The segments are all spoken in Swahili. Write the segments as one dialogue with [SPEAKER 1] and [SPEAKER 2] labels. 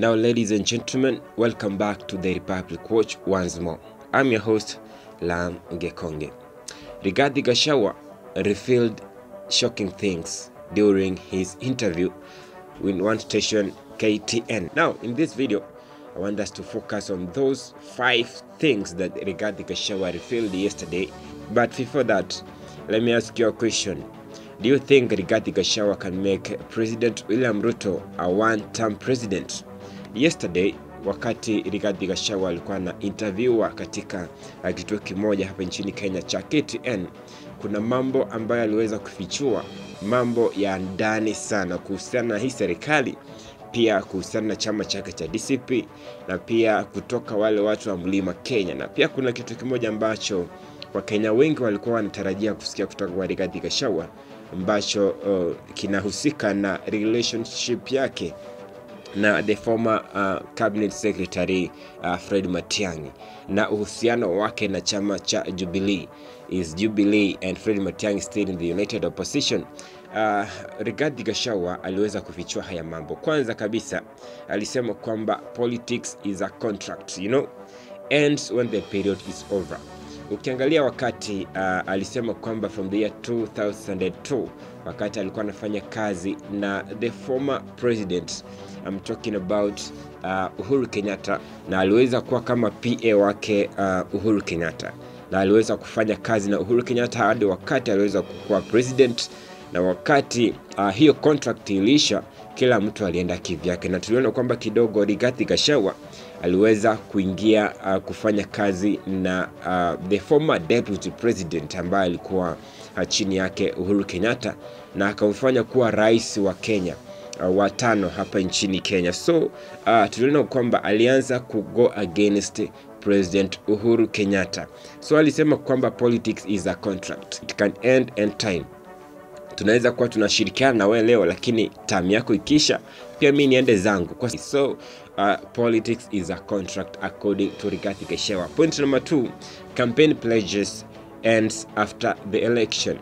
[SPEAKER 1] Now, ladies and gentlemen, welcome back to the Republic Watch once more. I'm your host, Lam Ngekonge. Rigathi Gachagua revealed shocking things during his interview with one station, KTN. Now, in this video, I want us to focus on those 5 things that Rigathi Gachagua revealed yesterday. But before that, let me ask you a question. Do you think Rigathi Gachagua can make President William Ruto a one-term president? Yesterday, wakati Rigathi Gachagua alikuwa na interviewa katika kituo kimoja hapa nchini Kenya cha KTN, kuna mambo ambayo aliweza kufichua, mambo ya ndani sana kuhusiana na hii serikali, pia kuhusiana na chama chake cha DCP, na pia kutoka wale watu wa Mlima Kenya. Na pia kuna kitu kimoja ambacho Wakenya wengi walikuwa wanatarajia kusikia kutoka kwa Rigathi Gachagua, ambacho kinahusika na relationship yake na the former cabinet secretary Fred Matiang'i, na uhusiano wake na chama cha Jubilee. Is Jubilee and Fred Matiang'i still in the united opposition? Rigathi Gachagua aliweza kufichua haya mambo. Kwanza kabisa alisema kwamba politics is a contract, ends when the period is over. Ukiangalia wakati alisema kwamba from the year 2002, wakati alikuwa anafanya kazi na the former president, I'm talking about Uhuru Kenyatta, na aliweza kuwa kama PA wake Uhuru Kenyatta, na aliweza kufanya kazi na Uhuru Kenyatta hadi wakati aliweza kuwa president. Na wakati hiyo contract ilisha, kila mtu alienda kivyake, na tuliona kwamba kidogo Rigathi Gachagua aliweza kuingia kufanya kazi na the former deputy president ambaye alikuwa chini yake Uhuru Kenyatta, na akamfanya kuwa rais wa Kenya wa 5 hapa nchini Kenya. So tuliona kwamba alianza go against President Uhuru Kenyatta. So alisema kwamba politics is a contract, it can end anytime. Tunaweza kuwa tunashirikiana na wewe leo, lakini time yako ikisha pia mimi niende zangu. So politics is a contract according to Rigathi Gachagua. Point number 2, campaign pledges ends after the election.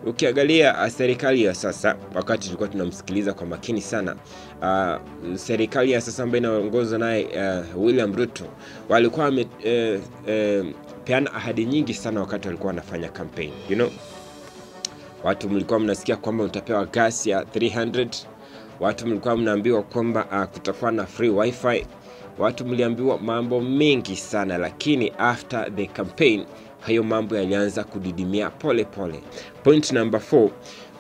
[SPEAKER 1] Ukiangalia serikali ya sasa, wakati tulikuwa tunamsikiliza kwa makini sana, serikali ya sasa ambayo inaongozwa naye William Ruto, walikuwa peana ahadi nyingi sana wakati walikuwa wanafanya campaign. Watu mlikuwa mnasikia kwamba utapewa gas ya 300, watu mlikuwa mnaambiwa kwamba kutakuwa na free wifi, watu mliambiwa mambo mengi sana, lakini after the campaign hayo mambo yalianza kudidimia pole pole. Point number 4,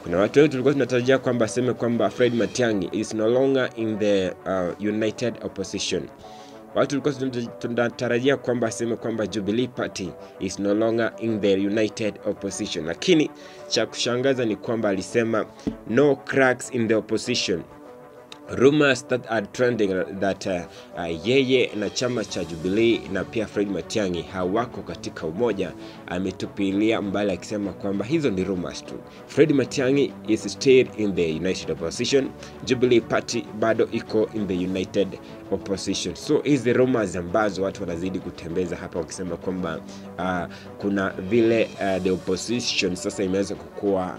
[SPEAKER 1] kuna watu wengi tulikuwa tunatarajia kwamba aseme kwamba Fred Matiang'i is no longer in the united opposition. Watu tulikuwa tunatarajia kwamba aseme kwamba Jubilee Party is no longer in the united opposition, lakini cha kushangaza ni kwamba alisema no cracks in the opposition. Rumors that are trending that yeye na chama cha Jubilee na pia Fred Matiang'i hawako katika umoja, ametupilia mbali akisema kwamba hizo ni rumors tu. Fred Matiang'i is still in the united opposition, Jubilee Party bado iko in the united opposition. So hizi rumors ambazo watu wanazidi kutembeza hapa wakisema kwamba kuna vile the opposition sasa imeweza kukua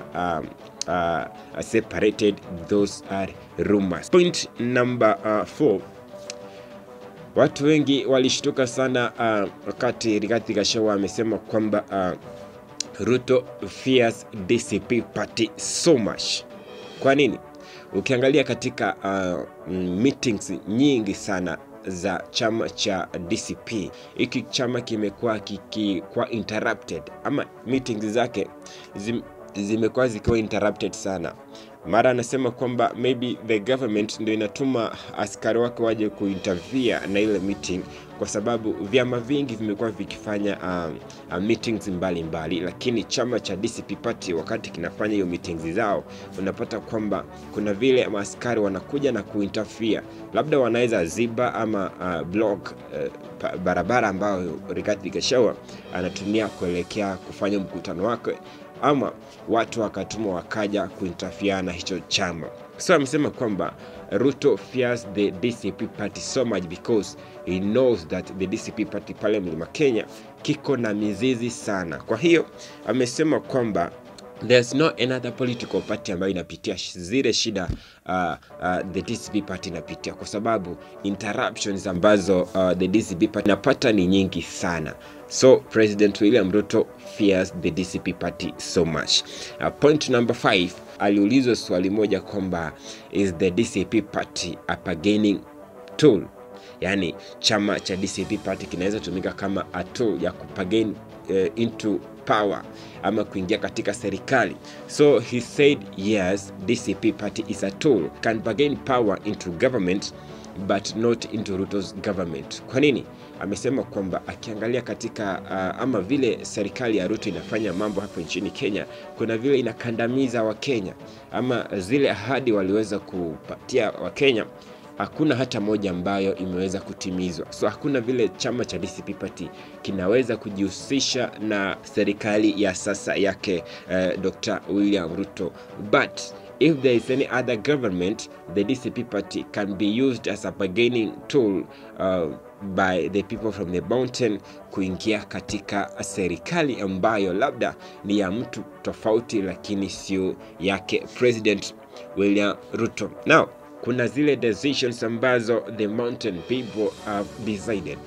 [SPEAKER 1] separated, those are rumors. Point number 4, watu wengi walishtuka sana wakati Rigathi Gachagua amesema kwamba Ruto fears DCP party so much. Kwa nini? Ukiangalia katika meetings nyingi sana za chama cha DCP, hiki chama kimekuwa kikikuwa interrupted, ama meetings zake zimekuwa zikiwa interrupted sana. Mara anasema kwamba maybe the government ndio inatuma askari wake waje kuintervene na ile meeting, kwa sababu vyama vingi vimekuwa vikifanya meetings mbali, lakini chama cha DCP party wakati kinafanya hiyo meetings zao, unapata kwamba kuna vile askari wanakuja na kuinterfere, labda wanaweza ziba ama block barabara ambayo Rigathi Gachagua anatumia kuelekea kufanya mkutano wake, ama watu wakatuma wakaja kuinterfere na hicho chama. So amesema kwamba Ruto fears the DCP party so much because he knows that the DCP party pale Mlima Kenya kiko na mizizi sana. Kwa hiyo amesema kwamba there's no another political party ambayo inapitia zile shida the DCP party inapitia, kwa sababu interruptions ambazo the DCP party inapata ni nyingi sana. So President William Ruto fears the DCP party so much. Point number 5, aliulizwa swali moja kwamba is the DCP party a bargaining tool, yani chama cha DCP party kinaweza tumika kama a tool ya kupagain into power ama kuingia katika serikali. So he said yes, DCP party is a tool, can bargain power into government but not into Ruto's government. Kwa nini? Amesema kwamba akiangalia katika ama vile serikali ya Ruto inafanya mambo hapa nchini Kenya, kuna vile inakandamiza Wakenya ama zile ahadi waliweza kupatia Wakenya, hakuna hata moja ambayo imeweza kutimizwa. So hakuna vile chama cha DCP party kinaweza kujihusisha na serikali ya sasa yake Dr. William Ruto. But if there is any other government, the DCP party can be used as a bargaining tool by the people from the mountain kuingia katika serikali ambayo labda ni ya mtu tofauti lakini sio yake President William Ruto. Now, kuna zile decisions ambazo the mountain people have decided,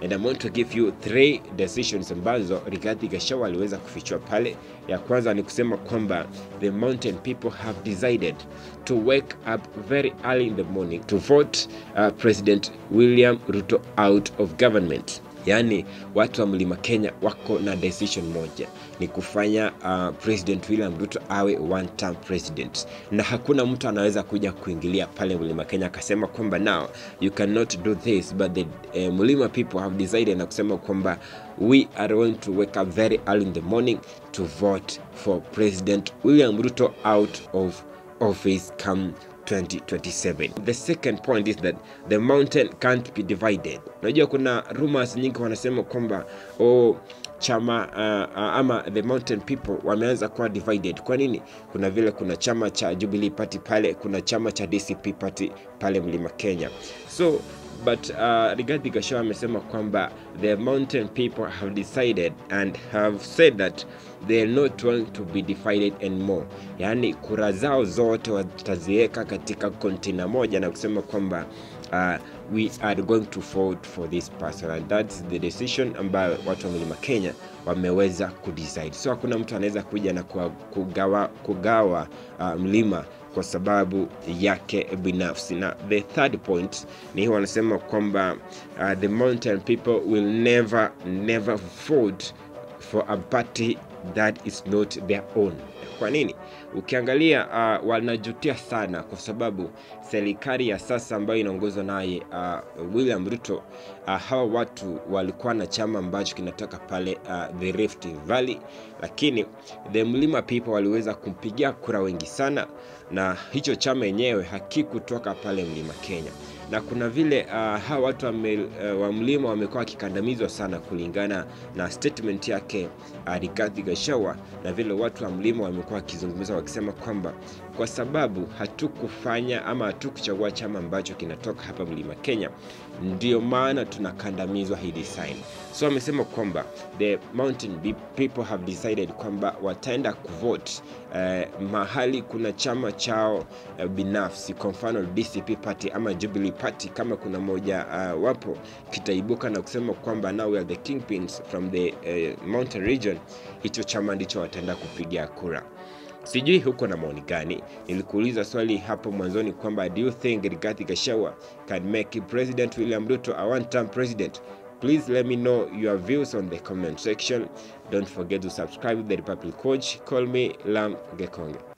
[SPEAKER 1] and I'm going to give you 3 decisions ambazo Rigathi Gachagua aliweza kufichua pale. Ya kwanza ni kusema kwamba the mountain people have decided to wake up very early in the morning to vote President William Ruto out of government. Yani watu wa Mlima Kenya wako na decision moja, ni kufanya President William Ruto awe one term president, na hakuna mtu anaweza kuja kuingilia pale Mlima Kenya akasema kwamba now you cannot do this, but the Mlima people have decided na kusema kwamba we are going to wake up very early in the morning to vote for President William Ruto out of office come 2027. The second point is that the mountain can't be divided. Unajua kuna rumors nyingi wanasema kwamba chama ama the mountain people wameanza kuwa divided. Kwa nini? Kuna vile kuna chama cha Jubilee Party pale, kuna chama cha DCP Party pale Mlima Kenya. So but Rigathi Gachagua amesema kwamba the mountain people have decided and have said that they are not going to be divided anymore. Yani kura zao zote wataziweka katika kontina moja na kusema kwamba we are going to vote for this person, and that's the decision ambayo watu wa Mlima Kenya wameweza kudecide. So hakuna mtu anaweza kuja na kugawa mlima kwa sababu yake binafsi. Na the third point ni wanasema kwamba the mountain people will never vote for a party that is not their own. Kwa nini? Ukiangalia wanajutia sana kwa sababu serikali ya sasa ambayo inaongozwa naye William Ruto, hawa watu walikuwa na chama ambacho kinatoka pale the Rift Valley, lakini the Mlima people waliweza kumpigia kura wengi sana, na hicho chama yenyewe hakikutoka pale Mlima Kenya. Na kuna vile hawa watu wa mlima wamekuwa wakikandamizwa sana kulingana na statement yake Rigathi Gachagua, na vile watu wa mlima wamekuwa wakizungumza wakisema kwamba kwa sababu hatukufanya ama hatukuchagua chama ambacho kinatoka hapa Mlima Kenya, ndio maana tunakandamizwa hii design. So amesema kwamba the mountain people have decided kwamba wataenda kuvote mahali kuna chama chao binafsi, kwa mfano DCP Party ama Jubilee Party. Kama kuna moja wapo kitaibuka na kusema kwamba now we are the kingpins from the mountain region, hicho chama ndicho wataenda kupigia kura. Sijui huko na maoni gani. Nilikuuliza swali hapo mwanzoni kwamba do you think Rigathi Gachagua can make President William Ruto a one-term president? Please let me know your views on the comment section. Don't forget to subscribe to The Republic Coach. Call me Lam Gekonge.